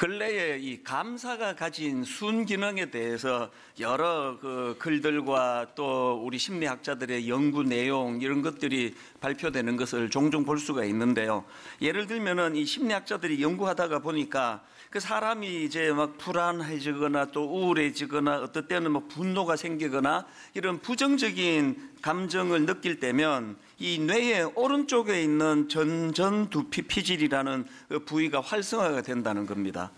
근래에 이 감사가 가진 순기능에 대해서 여러 글들과 또 우리 심리학자들의 연구 내용 이런 것들이 발표되는 것을 종종 볼 수가 있는데요. 예를 들면은 이 심리학자들이 연구하다가 보니까 그 사람이 이제 막 불안해지거나 또 우울해지거나 어떨 때는 뭐 분노가 생기거나 이런 부정적인 감정을 느낄 때면 이 뇌의 오른쪽에 있는 전두피질이라는 부위가 활성화가 된다는 겁니다.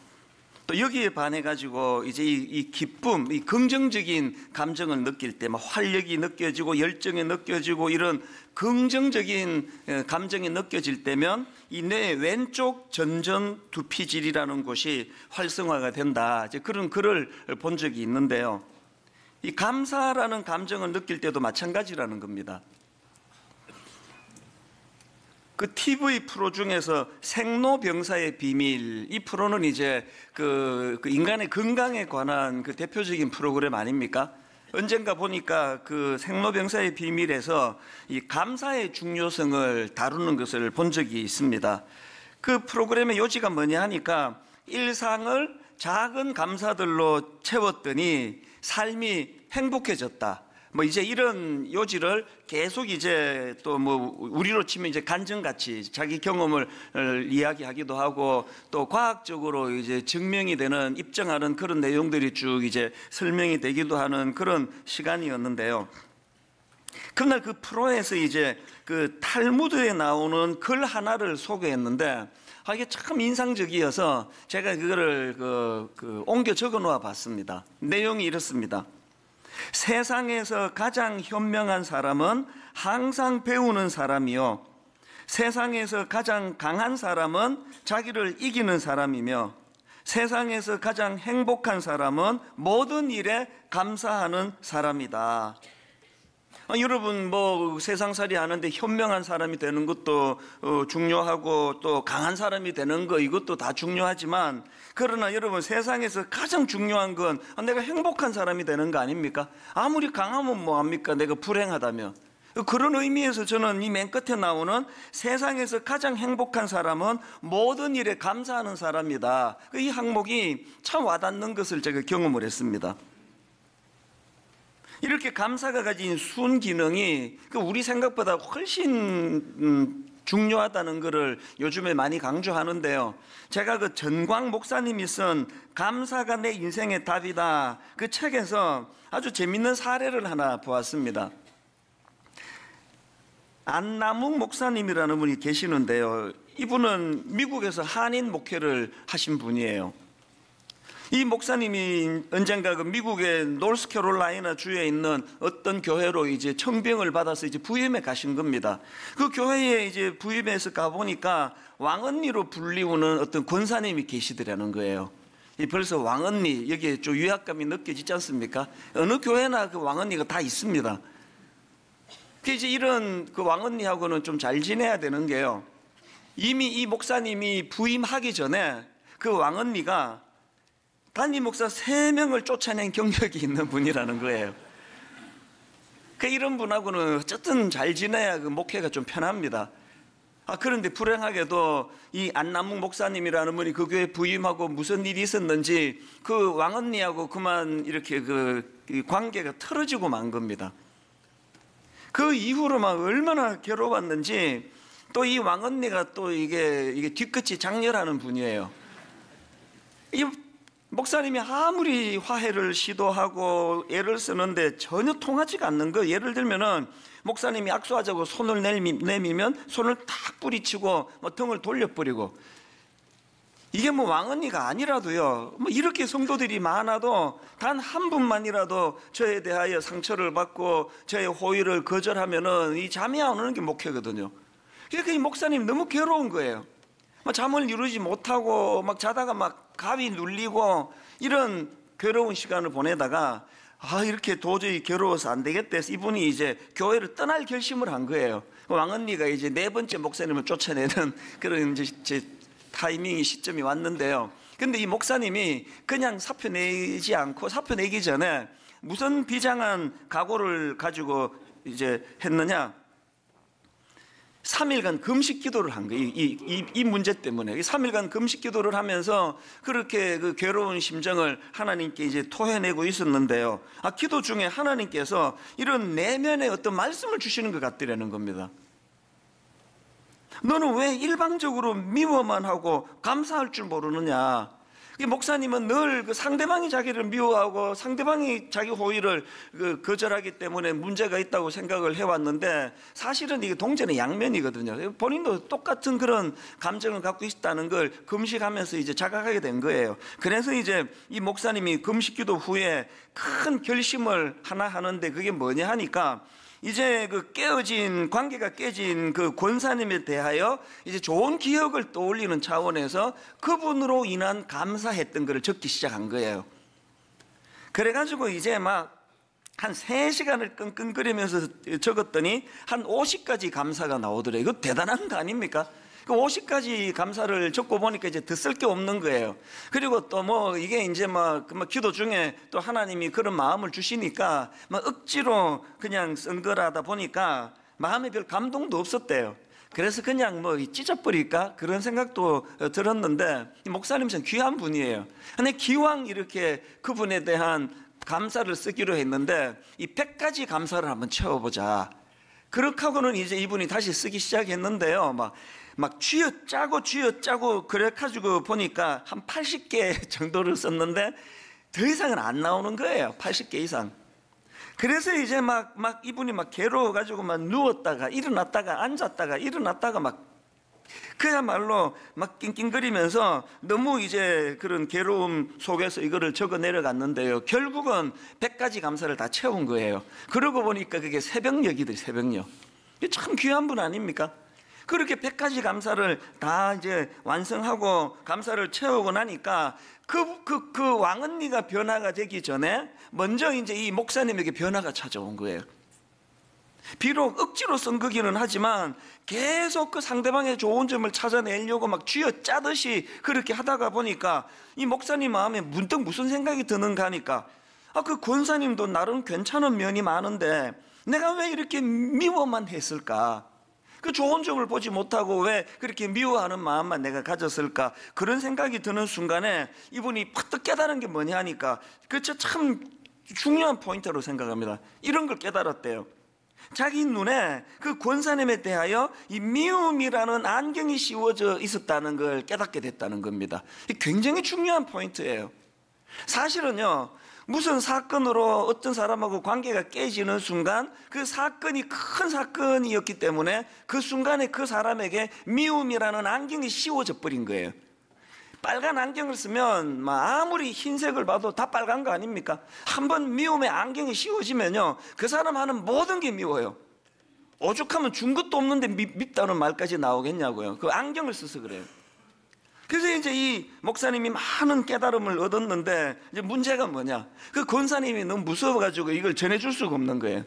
또 여기에 반해 가지고 이제 이 기쁨, 이 긍정적인 감정을 느낄 때 막 활력이 느껴지고 열정이 느껴지고 이런 긍정적인 감정이 느껴질 때면 이 뇌 왼쪽 전두피질이라는 곳이 활성화가 된다. 이제 그런 글을 본 적이 있는데요. 이 감사라는 감정을 느낄 때도 마찬가지라는 겁니다. 그 TV 프로 중에서 생로병사의 비밀, 이 프로는 이제 그 인간의 건강에 관한 그 대표적인 프로그램 아닙니까? 언젠가 보니까 그 생로병사의 비밀에서 이 감사의 중요성을 다루는 것을 본 적이 있습니다. 그 프로그램의 요지가 뭐냐 하니까 일상을 작은 감사들로 채웠더니 삶이 행복해졌다. 뭐 이제 이런 요지를 계속 이제 또 뭐 우리로 치면 이제 간증같이 자기 경험을 이야기하기도 하고 또 과학적으로 이제 증명이 되는 입증하는 그런 내용들이 쭉 이제 설명이 되기도 하는 그런 시간이었는데요. 그날 그 프로에서 이제 그 탈무드에 나오는 글 하나를 소개했는데 이게 참 인상적이어서 제가 그거를 옮겨 적어 놓아 봤습니다. 내용이 이렇습니다. 세상에서 가장 현명한 사람은 항상 배우는 사람이요, 세상에서 가장 강한 사람은 자기를 이기는 사람이며, 세상에서 가장 행복한 사람은 모든 일에 감사하는 사람이다. 여러분 뭐 세상살이 하는데 현명한 사람이 되는 것도 중요하고 또 강한 사람이 되는 거 이것도 다 중요하지만, 그러나 여러분 세상에서 가장 중요한 건 내가 행복한 사람이 되는 거 아닙니까? 아무리 강하면 뭐합니까? 내가 불행하다면. 그런 의미에서 저는 이 맨 끝에 나오는 세상에서 가장 행복한 사람은 모든 일에 감사하는 사람이다, 이 항목이 참 와닿는 것을 제가 경험을 했습니다. 이렇게 감사가 가진 순기능이 우리 생각보다 훨씬 중요하다는 것을 요즘에 많이 강조하는데요. 제가 그 전광 목사님이 쓴 감사가 내 인생의 답이다, 그 책에서 아주 재밌는 사례를 하나 보았습니다. 안남욱 목사님이라는 분이 계시는데요. 이분은 미국에서 한인 목회를 하신 분이에요. 이 목사님이 언젠가 그 미국의 노스캐롤라이나 주에 있는 어떤 교회로 이제 청빙을 받아서 이제 부임에 가신 겁니다. 그 교회에 이제 부임해서 가보니까 왕언니로 불리우는 어떤 권사님이 계시더라는 거예요. 벌써 왕언니, 여기에 좀 위압감이 느껴지지 않습니까? 어느 교회나 그 왕언니가 다 있습니다. 이제 이런 그 왕언니하고는 좀 잘 지내야 되는 게요. 이미 이 목사님이 부임하기 전에 그 왕언니가 담임 목사 3명을 쫓아낸 경력이 있는 분이라는 거예요. 이런 분하고는 어쨌든 잘 지내야 그 목회가 좀 편합니다. 그런데 불행하게도 이 안남욱 목사님이라는 분이 그 교회 부임하고 무슨 일이 있었는지 그 왕언니하고 그만 이렇게 그 관계가 틀어지고 만 겁니다. 그 이후로 막 얼마나 괴로웠는지, 또 이 왕언니가 또 이게 뒤끝이 장렬하는 분이에요. 이 목사님이 아무리 화해를 시도하고 애를 쓰는데 전혀 통하지가 않는 거. 예를 들면은 목사님이 악수하자고 손을 내밀면 손을 탁 뿌리치고 뭐 등을 돌려버리고, 이게 뭐 왕언니가 아니라도요, 뭐 이렇게 성도들이 많아도 단 한 분만이라도 저에 대하여 상처를 받고 저의 호의를 거절하면은 이 잠이 안 오는 게 목회거든요. 그러니까 이 목사님 너무 괴로운 거예요. 잠을 이루지 못하고 막 자다가 막 가위 눌리고 이런 괴로운 시간을 보내다가 이렇게 도저히 괴로워서 안 되겠다 해서 이분이 이제 교회를 떠날 결심을 한 거예요. 왕언니가 이제 4번째 목사님을 쫓아내는 그런 이제 타이밍이 시점이 왔는데요. 근데 이 목사님이 그냥 사표 내지 않고, 사표 내기 전에 무슨 비장한 각오를 가지고 이제 했느냐? 3일간 금식 기도를 한 거예요. 이 문제 때문에 3일간 금식 기도를 하면서 그렇게 그 괴로운 심정을 하나님께 이제 토해내고 있었는데요. 기도 중에 하나님께서 이런 내면의 어떤 말씀을 주시는 것 같더라는 겁니다. 너는 왜 일방적으로 미워만 하고 감사할 줄 모르느냐? 목사님은 늘 그 상대방이 자기를 미워하고 상대방이 자기 호의를 거절하기 때문에 문제가 있다고 생각을 해왔는데, 사실은 이게 동전의 양면이거든요. 본인도 똑같은 그런 감정을 갖고 있다는 걸 금식하면서 이제 자각하게 된 거예요. 그래서 이제 이 목사님이 금식기도 후에 큰 결심을 하나 하는데, 그게 뭐냐 하니까, 이제 그 관계가 깨진 그 권사님에 대하여 이제 좋은 기억을 떠올리는 차원에서 그분으로 인한 감사했던 것을 적기 시작한 거예요. 그래가지고 이제 막 한 3시간을 끙끙거리면서 적었더니 한 50가지 감사가 나오더래요. 이거 대단한 거 아닙니까? 그 50가지 감사를 적고 보니까 이제 더 쓸 게 없는 거예요. 그리고 또 뭐 이게 이제 막 기도 중에 또 하나님이 그런 마음을 주시니까 막 억지로 그냥 쓴 거라다 보니까 마음에 별 감동도 없었대요. 그래서 그냥 뭐 찢어버릴까 그런 생각도 들었는데, 목사님 참 귀한 분이에요. 근데 기왕 이렇게 그분에 대한 감사를 쓰기로 했는데 이 100가지 감사를 한번 채워보자. 그렇게 하고는 이제 이분이 다시 쓰기 시작했는데요. 막 쥐어짜고 그래가지고 보니까 한 80개 정도를 썼는데 더 이상은 안 나오는 거예요. 80개 이상. 그래서 이제 막 이분이 막 괴로워가지고 막 누웠다가 일어났다가 앉았다가 일어났다가 막 그야말로 막 낑낑거리면서 너무 이제 그런 괴로움 속에서 이거를 적어 내려갔는데요. 결국은 100가지 감사를 다 채운 거예요. 그러고 보니까 그게 새벽녘이더라고요. 새벽녘. 참 귀한 분 아닙니까? 그렇게 100가지 감사를 다 이제 완성하고 감사를 채우고 나니까 그 왕언니가 변화가 되기 전에 먼저 이제 이 목사님에게 변화가 찾아온 거예요. 비록 억지로 쓴 거기는 하지만 계속 그 상대방의 좋은 점을 찾아내려고 막 쥐어짜듯이 그렇게 하다가 보니까 이 목사님 마음에 문득 무슨 생각이 드는가 하니까, 그 권사님도 나름 괜찮은 면이 많은데 내가 왜 이렇게 미워만 했을까? 그 좋은 점을 보지 못하고 왜 그렇게 미워하는 마음만 내가 가졌을까? 그런 생각이 드는 순간에 이분이 퍼뜩 깨달은 게 뭐냐 하니까, 그쵸, 참 중요한 포인트로 생각합니다. 이런 걸 깨달았대요. 자기 눈에 그 권사님에 대하여 이 미움이라는 안경이 씌워져 있었다는 걸 깨닫게 됐다는 겁니다. 굉장히 중요한 포인트예요. 사실은요, 무슨 사건으로 어떤 사람하고 관계가 깨지는 순간 그 사건이 큰 사건이었기 때문에 그 순간에 그 사람에게 미움이라는 안경이 씌워져 버린 거예요. 빨간 안경을 쓰면 아무리 흰색을 봐도 다 빨간 거 아닙니까? 한번 미움의 안경이 씌워지면요, 그 사람 하는 모든 게 미워요. 오죽하면 준 것도 없는데 밉다는 말까지 나오겠냐고요. 그 안경을 써서 그래요. 그래서 이제 이 목사님이 많은 깨달음을 얻었는데, 이제 문제가 뭐냐? 그 권사님이 너무 무서워가지고 이걸 전해줄 수가 없는 거예요.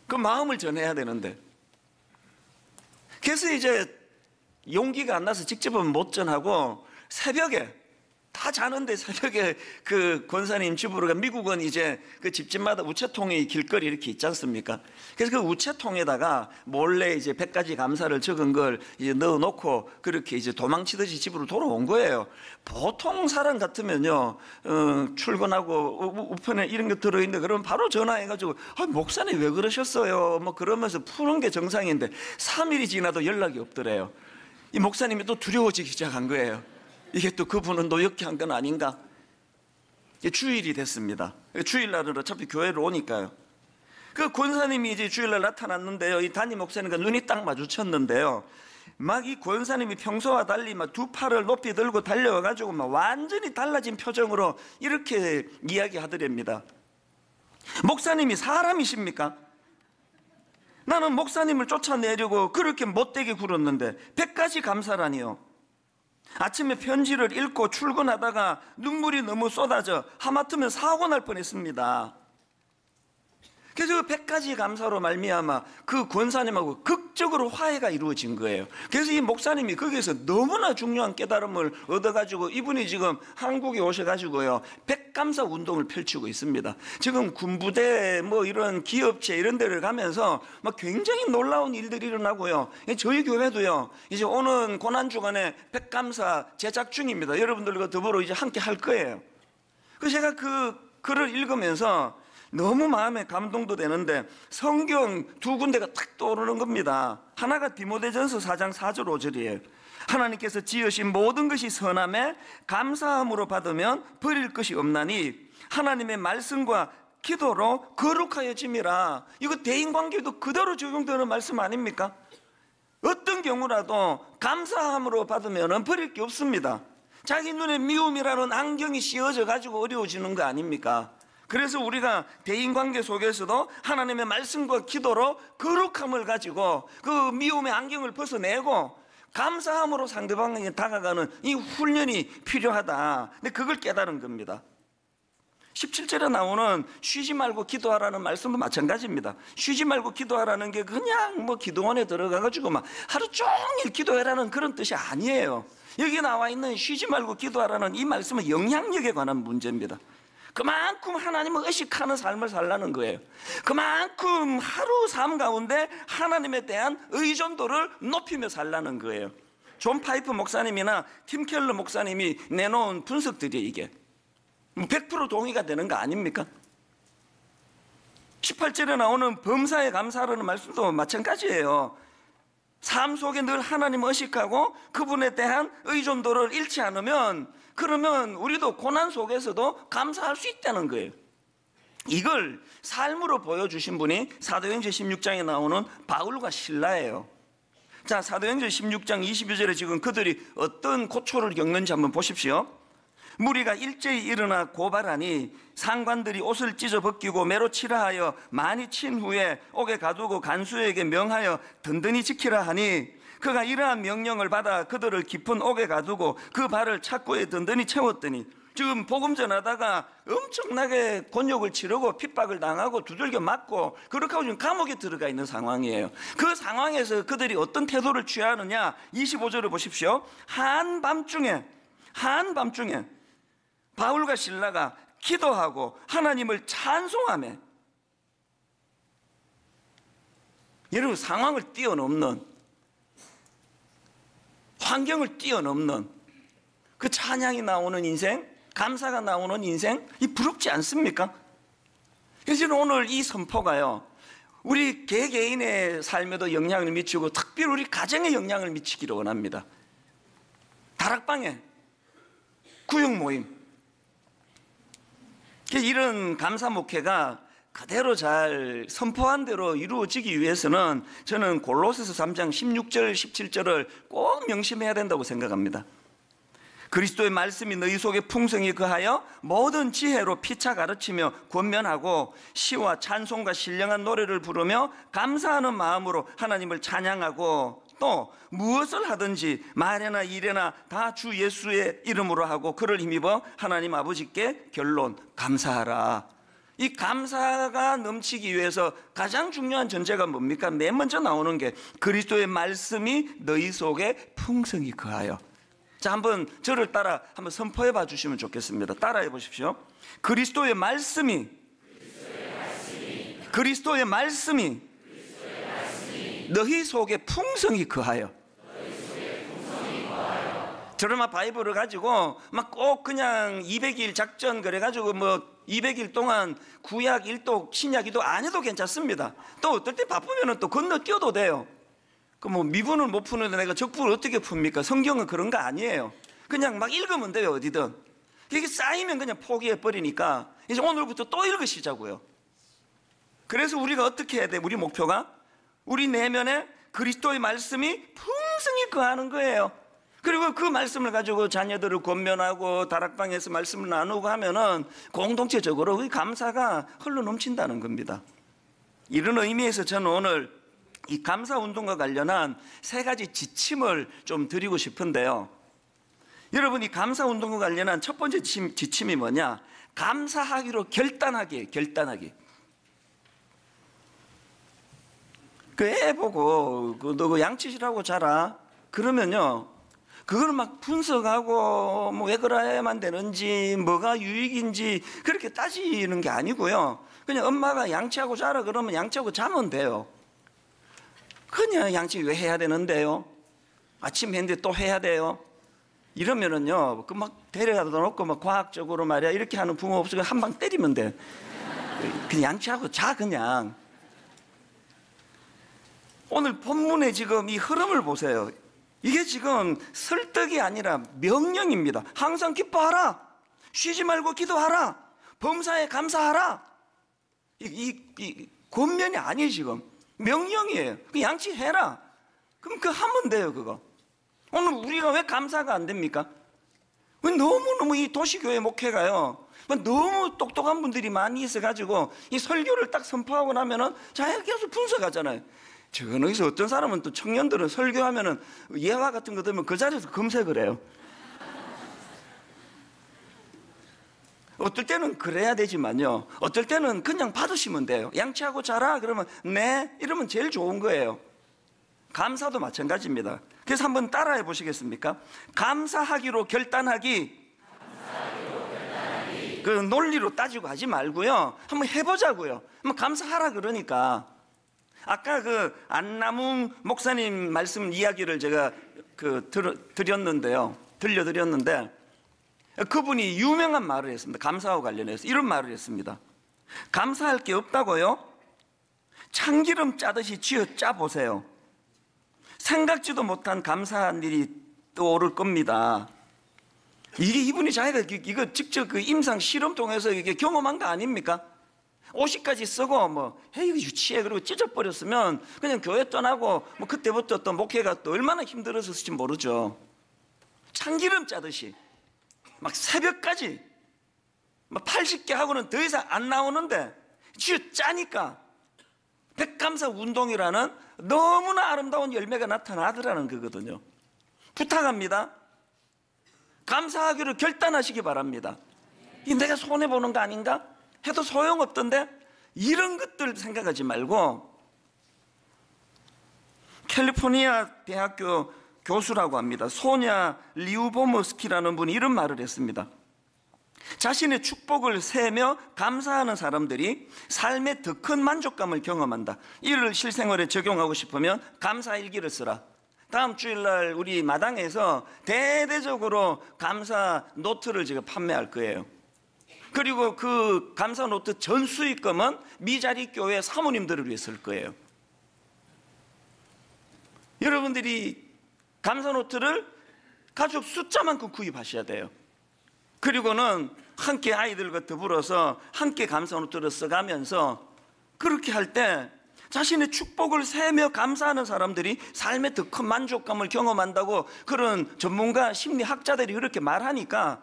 그 마음을 전해야 되는데. 그래서 이제 용기가 안 나서 직접은 못 전하고, 새벽에 다 자는데 새벽에 그 권사님 집으로 가. 미국은 이제 그 집집마다 우체통이 길거리 이렇게 있지 않습니까? 그래서 그 우체통에다가 몰래 이제 100가지 감사를 적은 걸 이제 넣어놓고 그렇게 이제 도망치듯이 집으로 돌아온 거예요. 보통 사람 같으면요, 출근하고 우편에 이런 게 들어있는데 그러면 바로 전화해가지고 목사님 왜 그러셨어요? 뭐 그러면서 푸는 게 정상인데 3일이 지나도 연락이 없더래요. 이 목사님이 또 두려워지기 시작한 거예요. 이게 또 그분은 노역히 한 건 아닌가? 주일이 됐습니다. 주일날은 어차피 교회로 오니까요. 그 권사님이 이제 주일날 나타났는데요, 이 담임 목사님과 눈이 딱 마주쳤는데요, 막 이 권사님이 평소와 달리 막 두 팔을 높이 들고 달려와가지고 막 완전히 달라진 표정으로 이렇게 이야기하더랍니다. 목사님이 사람이십니까? 나는 목사님을 쫓아내려고 그렇게 못되게 굴었는데 100가지 감사라니요. 아침에 편지를 읽고 출근하다가 눈물이 너무 쏟아져 하마터면 사고 날 뻔했습니다. 그래서 100가지 감사로 말미암아 그 권사님하고 극적으로 화해가 이루어진 거예요. 그래서 이 목사님이 거기에서 너무나 중요한 깨달음을 얻어가지고 이분이 지금 한국에 오셔가지고요 100감사 운동을 펼치고 있습니다. 지금 군부대 뭐 이런 기업체 이런 데를 가면서 막 굉장히 놀라운 일들이 일어나고요. 저희 교회도요 이제 오는 고난주간에 100감사 제작 중입니다. 여러분들과 더불어 이제 함께 할 거예요. 그래서 제가 그 글을 읽으면서 너무 마음에 감동도 되는데 성경 두 군데가 탁 떠오르는 겁니다. 하나가 디모데전서 4장 4절 5절이에요. 하나님께서 지으신 모든 것이 선함에 감사함으로 받으면 버릴 것이 없나니 하나님의 말씀과 기도로 거룩하여짐이라. 이거 대인관계도 그대로 적용되는 말씀 아닙니까? 어떤 경우라도 감사함으로 받으면 버릴 게 없습니다. 자기 눈에 미움이라는 안경이 씌워져 가지고 어려워지는 거 아닙니까? 그래서 우리가 대인관계 속에서도 하나님의 말씀과 기도로 거룩함을 가지고 그 미움의 안경을 벗어내고 감사함으로 상대방에게 다가가는 이 훈련이 필요하다. 근데 그걸 깨달은 겁니다. 17절에 나오는 쉬지 말고 기도하라는 말씀도 마찬가지입니다. 쉬지 말고 기도하라는 게 그냥 뭐 기도원에 들어가가지고 막 하루 종일 기도해라는 그런 뜻이 아니에요. 여기 나와 있는 쉬지 말고 기도하라는 이 말씀은 영향력에 관한 문제입니다. 그만큼 하나님을 의식하는 삶을 살라는 거예요. 그만큼 하루 삶 가운데 하나님에 대한 의존도를 높이며 살라는 거예요. 존 파이프 목사님이나 팀 켈러 목사님이 내놓은 분석들이 이게 100% 동의가 되는 거 아닙니까? 18절에 나오는 범사에 감사하라는 말씀도 마찬가지예요. 삶 속에 늘 하나님을 의식하고 그분에 대한 의존도를 잃지 않으면 그러면 우리도 고난 속에서도 감사할 수 있다는 거예요. 이걸 삶으로 보여주신 분이 사도행전 16장에 나오는 바울과 실라예요. 자, 사도행전 16장 22절에 지금 그들이 어떤 고초를 겪는지 한번 보십시오. 무리가 일제히 일어나 고발하니 상관들이 옷을 찢어 벗기고 매로 치라 하여 많이 친 후에 옥에 가두고 간수에게 명하여 든든히 지키라 하니 그가 이러한 명령을 받아 그들을 깊은 옥에 가두고 그 발을 착고에 든든히 채웠더니 지금 복음 전하다가 엄청나게 곤욕을 치르고 핍박을 당하고 두들겨 맞고 그렇게 하고 지금 감옥에 들어가 있는 상황이에요. 그 상황에서 그들이 어떤 태도를 취하느냐 25절을 보십시오. 한밤중에 바울과 실라가 기도하고 하나님을 찬송하며 여러분 상황을 뛰어넘는 환경을 뛰어넘는 그 찬양이 나오는 인생, 감사가 나오는 인생, 이 부럽지 않습니까? 그래서 오늘 이 선포가요 우리 개개인의 삶에도 영향을 미치고 특별히 우리 가정에 영향을 미치기를 원합니다. 다락방에 구역 모임 이런 감사 목회가 그대로 잘 선포한 대로 이루어지기 위해서는 저는 골로새서 3장 16절 17절을 꼭 명심해야 된다고 생각합니다. 그리스도의 말씀이 너희 속에 풍성히 거하여 모든 지혜로 피차 가르치며 권면하고 시와 찬송과 신령한 노래를 부르며 감사하는 마음으로 하나님을 찬양하고 또 무엇을 하든지 말이나 일이나 다 주 예수의 이름으로 하고 그를 힘입어 하나님 아버지께 결론 감사하라. 이 감사가 넘치기 위해서 가장 중요한 전제가 뭡니까? 맨 먼저 나오는 게 그리스도의 말씀이 너희 속에 풍성히 거하여. 자, 한번 저를 따라 한번 선포해 봐 주시면 좋겠습니다. 따라해 보십시오. 그리스도의 말씀이 너희 속에 풍성히 거하여. 드라마 바이블을 가지고 막 꼭 그냥 200일 작전 그래가지고 뭐 200일 동안 구약 1독 신약 2독 안 해도 괜찮습니다. 또 어떨 때 바쁘면 또 건너뛰어도 돼요. 그 뭐 미분을 못 푸는데 내가 적분을 어떻게 풉니까? 성경은 그런 거 아니에요. 그냥 막 읽으면 돼요. 어디든. 이게 쌓이면 그냥 포기해 버리니까 이제 오늘부터 또 읽으시자고요. 그래서 우리가 어떻게 해야 돼? 우리 목표가 우리 내면에 그리스도의 말씀이 풍성히 거하는 거예요. 그리고 그 말씀을 가지고 자녀들을 권면하고 다락방에서 말씀을 나누고 하면은 공동체적으로 그 감사가 흘러 넘친다는 겁니다. 이런 의미에서 저는 오늘 이 감사 운동과 관련한 3가지 지침을 좀 드리고 싶은데요. 여러분, 이 감사 운동과 관련한 첫 번째 지침이 뭐냐? 감사하기로 결단하기. 그 애 보고 너 그 양치질하고 자라 그러면요, 그걸 막 분석하고 뭐 왜 그래야만 되는지 뭐가 유익인지 그렇게 따지는 게 아니고요, 그냥 엄마가 양치하고 자라 그러면 양치하고 자면 돼요. 그냥 양치 왜 해야 되는데요? 아침 했는데 또 해야 돼요? 이러면은요, 그 막 데려다 놓고 막 과학적으로 말이야 이렇게 하는 부모 없으면 한 방 때리면 돼. 그냥 양치하고 자 그냥. 오늘 본문에 지금 이 흐름을 보세요. 이게 지금 설득이 아니라 명령입니다. 항상 기뻐하라, 쉬지 말고 기도하라, 범사에 감사하라. 이 권면이 아니에요. 지금 명령이에요. 그 양치해라. 그럼 그거 하면 돼요. 그거. 오늘 우리가 왜 감사가 안 됩니까? 너무너무 이 도시교회 목회가요, 너무 똑똑한 분들이 많이 있어가지고 이 설교를 딱 선포하고 나면은 자 계속 분석하잖아요. 저는 여기서 어떤 사람은 또 청년들은 설교하면은 예화 같은 거 들으면 그 자리에서 검색을 해요. 어떨 때는 그래야 되지만요, 어떨 때는 그냥 받으시면 돼요. 양치하고 자라 그러면 네 이러면 제일 좋은 거예요. 감사도 마찬가지입니다. 그래서 한번 따라해 보시겠습니까? 감사하기로 결단하기. 그 논리로 따지고 하지 말고요, 한번 해보자고요. 한번 감사하라 그러니까. 아까 그 안남웅 목사님 말씀 이야기를 제가 들려드렸는데 그분이 유명한 말을 했습니다. 감사하고 관련해서 이런 말을 했습니다. 감사할 게 없다고요? 참기름 짜듯이 쥐어 짜보세요. 생각지도 못한 감사한 일이 떠오를 겁니다. 이게 이분이 자기가 이거 직접 그 임상 실험 통해서 이게 경험한 거 아닙니까? 옷까지 쓰고 뭐 헤이 유치해 그리고 찢어버렸으면 그냥 교회 떠나고 뭐 그때부터 또 목회가 또 얼마나 힘들었을지 모르죠. 참기름 짜듯이 막 새벽까지 막 80개 하고는 더 이상 안 나오는데 쥐어 짜니까 백감사 운동이라는 너무나 아름다운 열매가 나타나더라는 거거든요. 부탁합니다. 감사하기로 결단하시기 바랍니다. 이 내가 손해보는 거 아닌가? 해도 소용없던데? 이런 것들 생각하지 말고, 캘리포니아 대학교 교수라고 합니다. 소냐 리우보머스키라는 분이 이런 말을 했습니다. 자신의 축복을 세며 감사하는 사람들이 삶의 더 큰 만족감을 경험한다. 이를 실생활에 적용하고 싶으면 감사일기를 쓰라. 다음 주일날 우리 마당에서 대대적으로 감사 노트를 제가 판매할 거예요. 그리고 그 감사 노트 전 수익금은 미자리 교회 사모님들을 위해 쓸 거예요. 여러분들이 감사 노트를 가족 숫자만큼 구입하셔야 돼요. 그리고는 함께 아이들과 더불어서 함께 감사 노트를 써가면서 그렇게 할 때 자신의 축복을 세며 감사하는 사람들이 삶의 더 큰 만족감을 경험한다고 그런 전문가 심리학자들이 그렇게 말하니까,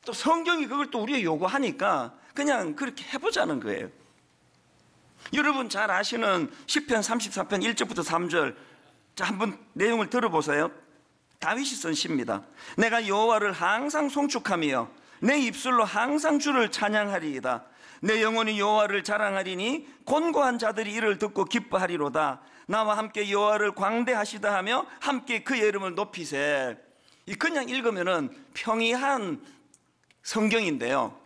또 성경이 그걸 또 우리에게 요구하니까 그냥 그렇게 해보자는 거예요. 여러분 잘 아시는 시편 34편 1절부터 3절, 자 한번 내용을 들어보세요. 다윗이 쓴 시입니다. 내가 여호와를 항상 송축하며 내 입술로 항상 주를 찬양하리이다. 내 영혼이 여호와를 자랑하리니 곤고한 자들이 이를 듣고 기뻐하리로다. 나와 함께 여호와를 광대하시다 하며 함께 그의 이름을 높이세. 이 그냥 읽으면은 평이한 성경인데요,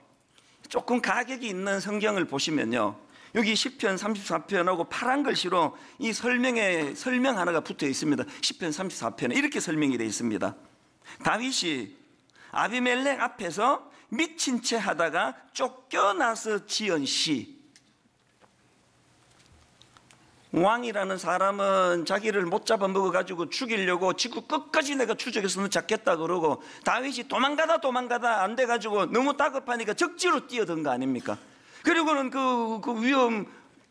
조금 가격이 있는 성경을 보시면요, 여기 시편 34편하고 파란 글씨로 이 설명 하나가 붙어 있습니다. 시편 34편에 이렇게 설명이 되어 있습니다. 다윗이 아비멜렉 앞에서 미친 채 하다가 쫓겨나서 지은 시. 왕이라는 사람은 자기를 못 잡아먹어가지고 죽이려고 지구 끝까지 내가 추적해서 너 잡겠다 그러고, 다윗이 도망가다 안 돼가지고 너무 다급하니까 적지로 뛰어든 거 아닙니까? 그리고는 그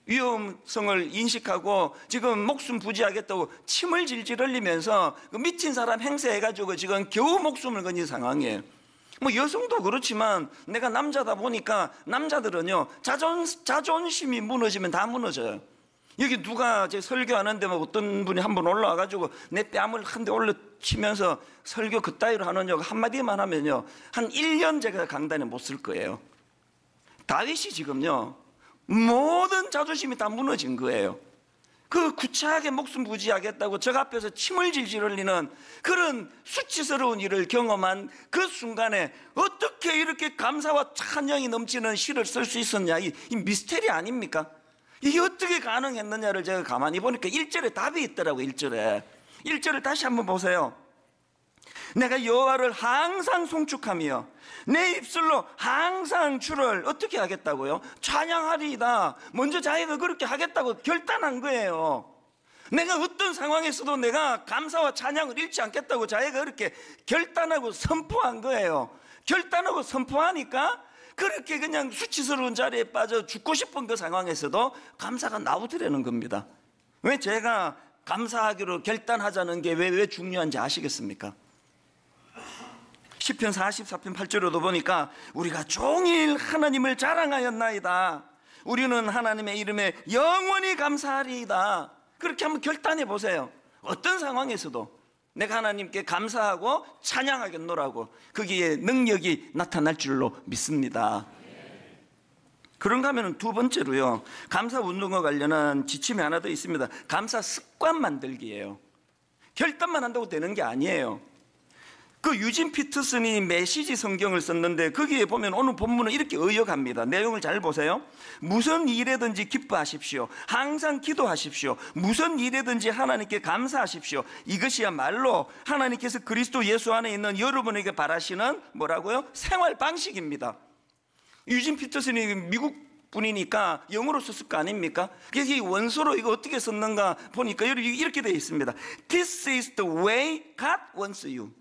위험성을 인식하고 지금 목숨 부지하겠다고 침을 질질 흘리면서 그 미친 사람 행세해가지고 지금 겨우 목숨을 건진 상황이에요. 뭐 여성도 그렇지만 내가 남자다 보니까 남자들은요, 자존심이 무너지면 다 무너져요. 여기 누가 제 설교하는데 뭐 어떤 분이 한번 올라와가지고 내 뺨을 한 대 올려치면서 설교 그따위로 하느냐고 한마디만 하면요, 한 1년 제가 강단에 못 쓸 거예요. 다윗이 지금요 모든 자존심이 다 무너진 거예요. 그 구차하게 목숨 부지하겠다고 저 앞에서 침을 질질 흘리는 그런 수치스러운 일을 경험한 그 순간에 어떻게 이렇게 감사와 찬양이 넘치는 시를 쓸 수 있었냐, 이 미스테리 아닙니까? 이게 어떻게 가능했느냐를 제가 가만히 보니까 1절에 답이 있더라고요. 1절을 다시 한번 보세요. 내가 여호와를 항상 송축하며 내 입술로 항상 주를 어떻게 하겠다고요? 찬양하리이다. 먼저 자기가 그렇게 하겠다고 결단한 거예요. 내가 어떤 상황에서도 내가 감사와 찬양을 잃지 않겠다고 자기가 그렇게 결단하고 선포한 거예요. 결단하고 선포하니까 그렇게 그냥 수치스러운 자리에 빠져 죽고 싶은 그 상황에서도 감사가 나오더라는 겁니다. 왜 제가 감사하기로 결단하자는 게 왜 중요한지 아시겠습니까? 시편 44편 8절에도 보니까 우리가 종일 하나님을 자랑하였나이다. 우리는 하나님의 이름에 영원히 감사하리이다. 그렇게 한번 결단해 보세요. 어떤 상황에서도 내가 하나님께 감사하고 찬양하겠노라고 거기에 능력이 나타날 줄로 믿습니다. 그런가 하면 두 번째로요, 감사 운동과 관련한 지침이 하나 더 있습니다. 감사 습관 만들기예요. 결단만 한다고 되는 게 아니에요. 그 유진 피터슨이 메시지 성경을 썼는데 거기에 보면 오늘 본문은 이렇게 의역합니다. 내용을 잘 보세요. 무슨 일에든지 기뻐하십시오. 항상 기도하십시오. 무슨 일에든지 하나님께 감사하십시오. 이것이야말로 하나님께서 그리스도 예수 안에 있는 여러분에게 바라시는 뭐라고요? 생활 방식입니다. 유진 피터슨이 미국 분이니까 영어로 썼을 거 아닙니까? 그래서 이 원서로 이거 어떻게 썼는가 보니까 이렇게 되어 있습니다. This is the way God wants you.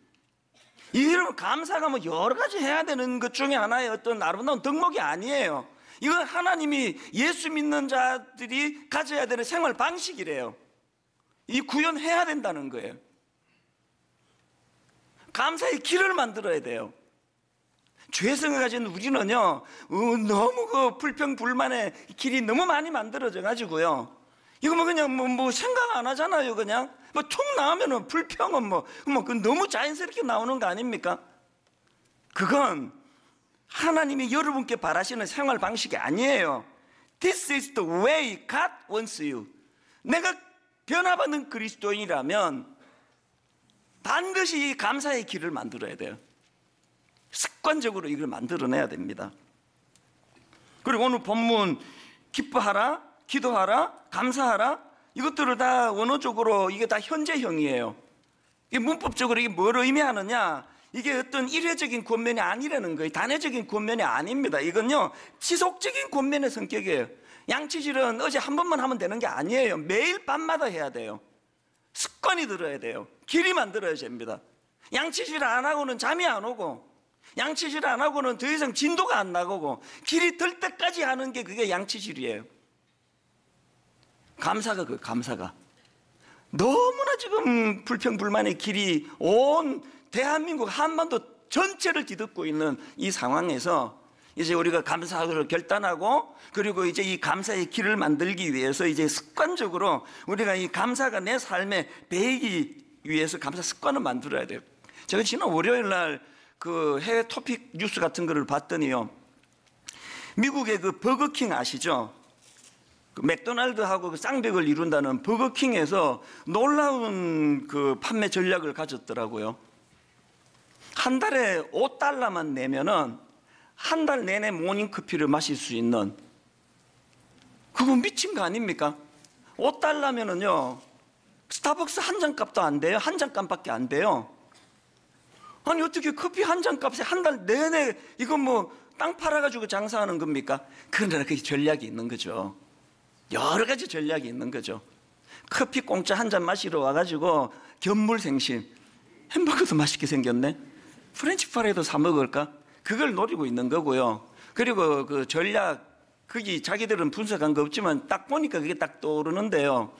여러분, 감사가 뭐 여러 가지 해야 되는 것 중에 하나의 어떤 아름다운 덕목이 아니에요. 이건 하나님이 예수 믿는 자들이 가져야 되는 생활 방식이래요. 이 구현해야 된다는 거예요. 감사의 길을 만들어야 돼요. 죄성을 가진 우리는요, 너무 그 불평불만의 길이 너무 많이 만들어져 가지고요, 이거 뭐 그냥 뭐 생각 안 하잖아요. 그냥 뭐 툭 나오면은 불평은 뭐 너무 자연스럽게 나오는 거 아닙니까? 그건 하나님이 여러분께 바라시는 생활 방식이 아니에요. This is the way God wants you. 내가 변화받는 그리스도인이라면 반드시 이 감사의 길을 만들어야 돼요. 습관적으로 이걸 만들어내야 됩니다. 그리고 오늘 본문 기뻐하라, 기도하라, 감사하라, 이것들을 다 원어적으로 이게 다 현재형이에요. 이게 문법적으로 이게 뭘 의미하느냐, 이게 어떤 일회적인 권면이 아니라는 거예요. 단회적인 권면이 아닙니다. 이건요, 지속적인 권면의 성격이에요. 양치질은 어제 한 번만 하면 되는 게 아니에요. 매일 밤마다 해야 돼요. 습관이 들어야 돼요. 길이 만들어야 됩니다. 양치질 안 하고는 잠이 안 오고, 양치질 안 하고는 더 이상 진도가 안 나가고, 길이 들 때까지 하는 게 그게 양치질이에요. 감사가 너무나 지금 불평불만의 길이 온 대한민국 한반도 전체를 뒤덮고 있는 이 상황에서 이제 우리가 감사하기로 결단하고, 그리고 이제 이 감사의 길을 만들기 위해서 이제 습관적으로 우리가 이 감사가 내 삶에 배이기 위해서 감사 습관을 만들어야 돼요. 제가 지난 월요일 날 그 해외 토픽 뉴스 같은 거를 봤더니요, 미국의 그 버거킹 아시죠? 그 맥도날드하고 그 쌍벽을 이룬다는 버거킹에서 놀라운 그 판매 전략을 가졌더라고요. 한 달에 $5만 내면은 한 달 내내 모닝커피를 마실 수 있는, 그거 미친 거 아닙니까? $5면은요 스타벅스 한 잔 값도 안 돼요. 한 잔 값밖에 안 돼요. 아니 어떻게 커피 한 잔 값에 한 달 내내 이거 뭐 땅 팔아가지고 장사하는 겁니까? 그러나 그 전략이 있는 거죠. 여러 가지 전략이 있는 거죠. 커피 공짜 한 잔 마시러 와가지고 견물생심, 햄버거도 맛있게 생겼네, 프렌치 프라이도 사 먹을까? 그걸 노리고 있는 거고요. 그리고 그 전략, 거기 자기들은 분석한 거 없지만 딱 보니까 그게 딱 떠오르는데요,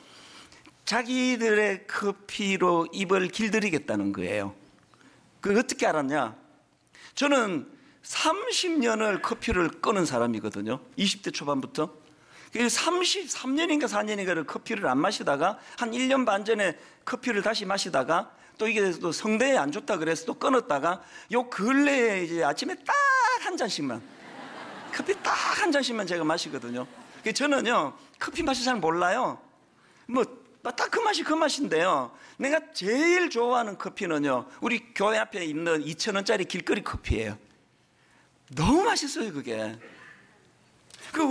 자기들의 커피로 입을 길들이겠다는 거예요. 그걸 어떻게 알았냐? 저는 30년을 커피를 끊은 사람이거든요. 20대 초반부터. 33년인가 4년인가를 커피를 안 마시다가 한 1년 반 전에 커피를 다시 마시다가 또 이게 또 성대에 안 좋다 그래서 또 끊었다가 요 근래에 이제 아침에 딱 한 잔씩만, 커피 딱 한 잔씩만 제가 마시거든요. 저는요 커피 맛이 잘 몰라요. 딱 그 맛이 그 맛인데요. 내가 제일 좋아하는 커피는요, 우리 교회 앞에 있는 2,000원짜리 길거리 커피예요. 너무 맛있어요, 그게.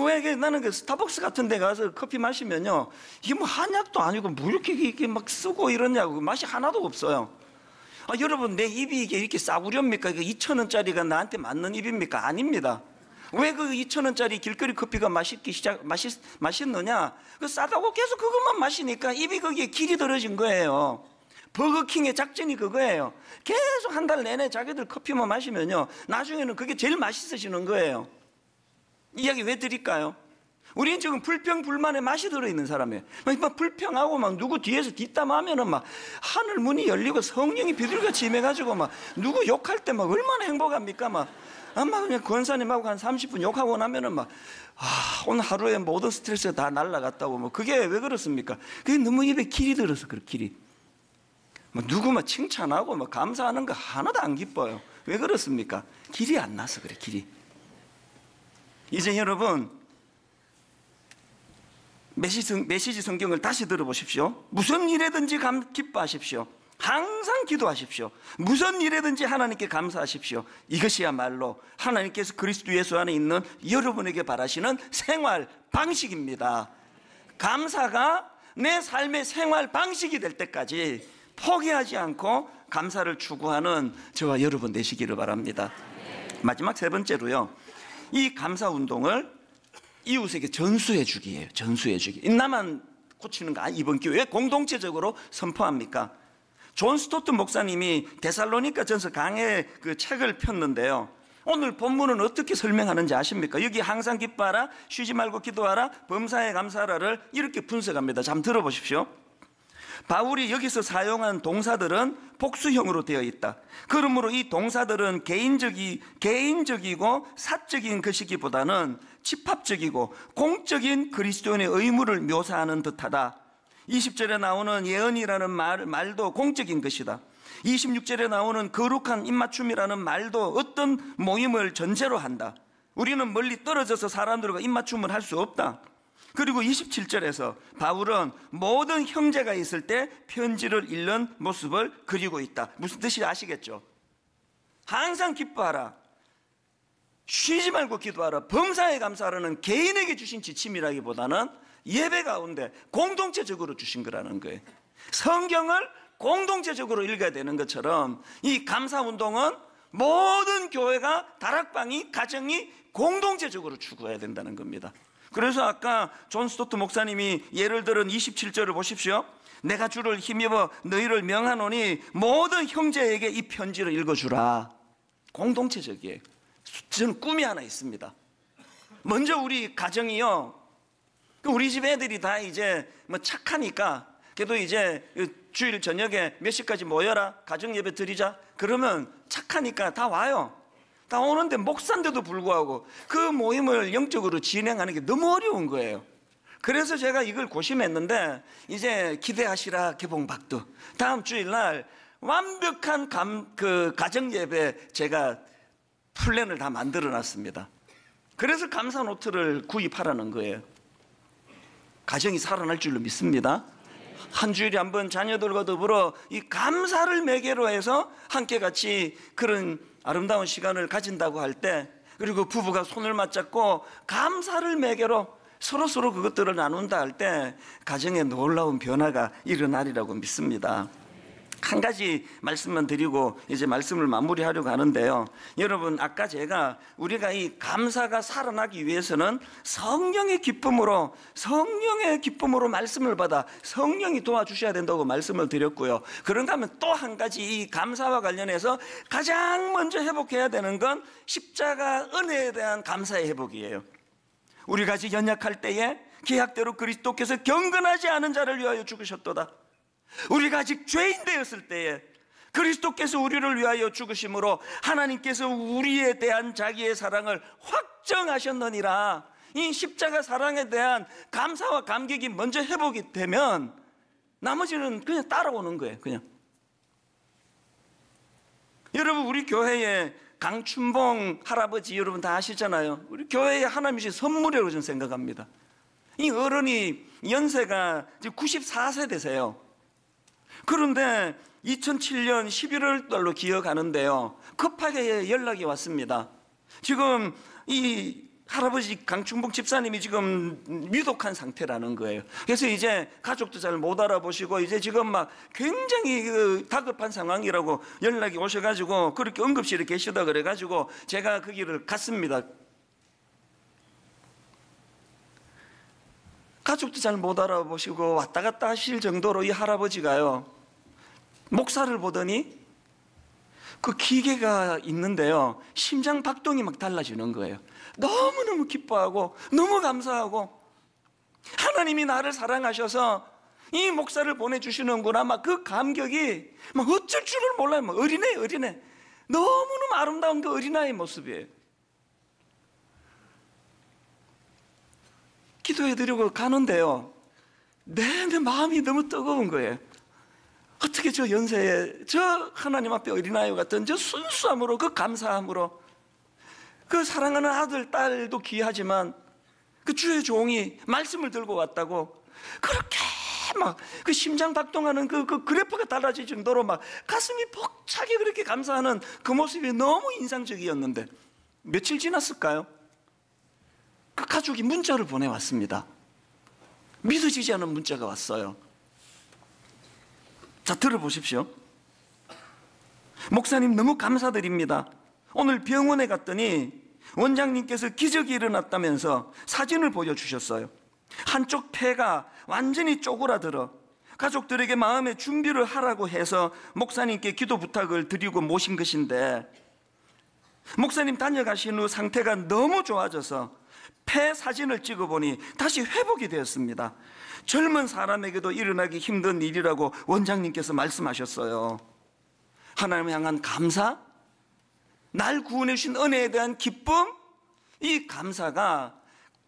왜 나는 그 스타벅스 같은 데 가서 커피 마시면요, 이게 뭐 한약도 아니고 뭐 이렇게 막 쓰고 이러냐고, 맛이 하나도 없어요. 여러분, 내 입이 이렇게 싸구려입니까? 2,000원짜리가 나한테 맞는 입입니까? 아닙니다. 왜 그 2,000원짜리 길거리 커피가 맛있느냐? 그 싸다고 계속 그것만 마시니까 입이 거기에 길이 들어진 거예요. 버거킹의 작전이 그거예요. 계속 한 달 내내 자기들 커피만 마시면요, 나중에는 그게 제일 맛있어지는 거예요. 이야기 왜 드릴까요? 우리는 지금 불평불만의 맛이 들어있는 사람이에요. 막 불평하고 막 누구 뒤에서 뒷담하면은 막 하늘 문이 열리고 성령이 비둘기같이 임해가지고 막 누구 욕할 때 막 얼마나 행복합니까? 막 아마 그냥 권사님하고 한 30분 욕하고 나면은 막 오늘 하루에 모든 스트레스가 다 날라갔다고. 뭐 그게 왜 그렇습니까? 그게 너무 입에 길이 들어서 그래. 길이 막 누구 막 칭찬하고 막 감사하는 거 하나도 안 기뻐요. 왜 그렇습니까? 길이 안 나서 그래. 길이. 이제 여러분, 메시지 성경을 다시 들어보십시오. 무슨 일에든지 기뻐하십시오. 항상 기도하십시오. 무슨 일에든지 하나님께 감사하십시오. 이것이야말로 하나님께서 그리스도 예수 안에 있는 여러분에게 바라시는 생활 방식입니다. 감사가 내 삶의 생활 방식이 될 때까지 포기하지 않고 감사를 추구하는 저와 여러분 되시기를 바랍니다. 마지막 세 번째로요, 이 감사 운동을 이웃에게 전수해 주기예요. 전수해 주기. 나만 고치는 거 아니, 이번 기회에 공동체적으로 선포합니까? 존 스토트 목사님이 데살로니가 전서 강해 그 책을 폈는데요, 오늘 본문은 어떻게 설명하는지 아십니까? 여기 항상 기뻐하라, 쉬지 말고 기도하라, 범사에 감사하라를 이렇게 분석합니다. 잠 들어보십시오. 바울이 여기서 사용한 동사들은 복수형으로 되어 있다. 그러므로 이 동사들은 개인적이고 사적인 것이기보다는 집합적이고 공적인 그리스도인의 의무를 묘사하는 듯하다. 20절에 나오는 예언이라는 말도 공적인 것이다. 26절에 나오는 거룩한 입맞춤이라는 말도 어떤 모임을 전제로 한다. 우리는 멀리 떨어져서 사람들과 입맞춤을 할 수 없다. 그리고 27절에서 바울은 모든 형제가 있을 때 편지를 읽는 모습을 그리고 있다. 무슨 뜻인지 아시겠죠? 항상 기뻐하라, 쉬지 말고 기도하라, 범사에 감사하라는 개인에게 주신 지침이라기보다는 예배 가운데 공동체적으로 주신 거라는 거예요. 성경을 공동체적으로 읽어야 되는 것처럼 이 감사운동은 모든 교회가, 다락방이, 가정이 공동체적으로 추구해야 된다는 겁니다. 그래서 아까 존 스토트 목사님이 예를 들은 27절을 보십시오. 내가 주를 힘입어 너희를 명하노니 모든 형제에게 이 편지를 읽어주라. 공동체적이에요. 저는 꿈이 하나 있습니다. 먼저 우리 가정이요, 우리 집 애들이 다 이제 뭐 착하니까 그래도 이제 주일 저녁에 몇 시까지 모여라, 가정 예배 드리자. 그러면 착하니까 다 와요. 다 오는데 목사인데도 불구하고 그 모임을 영적으로 진행하는 게 너무 어려운 거예요. 그래서 제가 이걸 고심했는데, 이제 기대하시라 개봉박두, 다음 주일날 완벽한 가정 예배 제가 플랜을 다 만들어 놨습니다. 그래서 감사 노트를 구입하라는 거예요. 가정이 살아날 줄로 믿습니다. 한 주일에 한 번 자녀들과 더불어 이 감사를 매개로 해서 함께 같이 그런 아름다운 시간을 가진다고 할 때, 그리고 부부가 손을 맞잡고 감사를 매개로 서로 그것들을 나눈다 할 때 가정에 놀라운 변화가 일어나리라고 믿습니다. 한 가지 말씀만 드리고 이제 말씀을 마무리하려고 하는데요, 여러분, 아까 제가 우리가 이 감사가 살아나기 위해서는 성령의 기쁨으로 말씀을 받아 성령이 도와주셔야 된다고 말씀을 드렸고요. 그런가 하면 또 한 가지 이 감사와 관련해서 가장 먼저 회복해야 되는 건 십자가 은혜에 대한 감사의 회복이에요. 우리가 아직 연약할 때에 계약대로 그리스도께서 경건하지 않은 자를 위하여 죽으셨도다. 우리가 아직 죄인 되었을 때에 그리스도께서 우리를 위하여 죽으심으로 하나님께서 우리에 대한 자기의 사랑을 확정하셨느니라. 이 십자가 사랑에 대한 감사와 감격이 먼저 회복이 되면 나머지는 그냥 따라오는 거예요. 그냥. 여러분, 우리 교회에 강춘봉 할아버지 여러분 다 아시잖아요. 우리 교회에 하나님이 주신 선물이라고 저는 생각합니다. 이 어른이 연세가 이제 94세 되세요. 그런데 2007년 11월 달로 기억하는데요, 급하게 연락이 왔습니다. 지금 이 할아버지 강충복 집사님이 지금 위독한 상태라는 거예요. 그래서 이제 가족도 잘 못 알아보시고 이제 지금 막 굉장히 다급한 상황이라고 연락이 오셔가지고 그렇게 응급실에 계시다 그래가지고 제가 그 길을 갔습니다. 가족도 잘 못 알아보시고 왔다 갔다 하실 정도로 이 할아버지가요, 목사를 보더니 그 기계가 있는데요, 심장 박동이 막 달라지는 거예요. 너무너무 기뻐하고 너무 감사하고 하나님이 나를 사랑하셔서 이 목사를 보내주시는구나, 막 그 감격이 막 어쩔 줄을 몰라요. 막 어린애 너무너무 아름다운 그 어린아이의 모습이에요. 기도해드리고 가는데요, 내 마음이 너무 뜨거운 거예요. 어떻게 저 연세에 저 하나님 앞에 어린아이 같은 저 순수함으로, 그 감사함으로, 그 사랑하는 아들, 딸도 귀하지만 그 주의 종이 말씀을 들고 왔다고 그렇게 막 그 심장 박동하는 그 그래프가 달라질 정도로 막 가슴이 벅차게 그렇게 감사하는 그 모습이 너무 인상적이었는데, 며칠 지났을까요? 그 가족이 문자를 보내왔습니다. 믿어지지 않은 문자가 왔어요. 자, 들어보십시오. 목사님 너무 감사드립니다. 오늘 병원에 갔더니 원장님께서 기적이 일어났다면서 사진을 보여주셨어요. 한쪽 폐가 완전히 쪼그라들어 가족들에게 마음의 준비를 하라고 해서 목사님께 기도 부탁을 드리고 모신 것인데, 목사님 다녀가신 후 상태가 너무 좋아져서 폐 사진을 찍어보니 다시 회복이 되었습니다. 젊은 사람에게도 일어나기 힘든 일이라고 원장님께서 말씀하셨어요. 하나님 향한 감사, 날 구원해 주신 은혜에 대한 기쁨, 이 감사가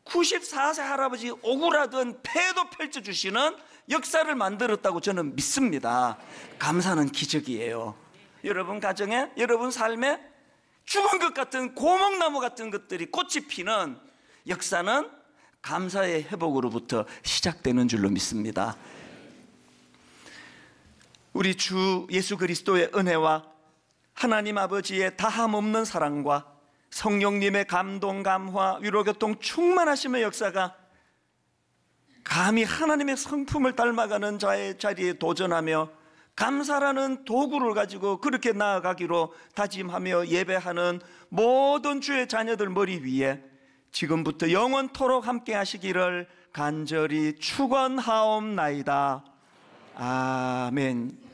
94세 할아버지 오그라든 폐도 펼쳐주시는 역사를 만들었다고 저는 믿습니다. 감사는 기적이에요. 여러분 가정에, 여러분 삶에 죽은 것 같은 고목나무 같은 것들이 꽃이 피는 역사는 감사의 회복으로부터 시작되는 줄로 믿습니다. 우리 주 예수 그리스도의 은혜와 하나님 아버지의 다함없는 사랑과 성령님의 감동, 감화, 위로교통 충만하심의 역사가 감히 하나님의 성품을 닮아가는 자의 자리에 도전하며 감사라는 도구를 가지고 그렇게 나아가기로 다짐하며 예배하는 모든 주의 자녀들 머리 위에 지금부터 영원토록 함께 하시기를 간절히 축원하옵나이다. 아멘.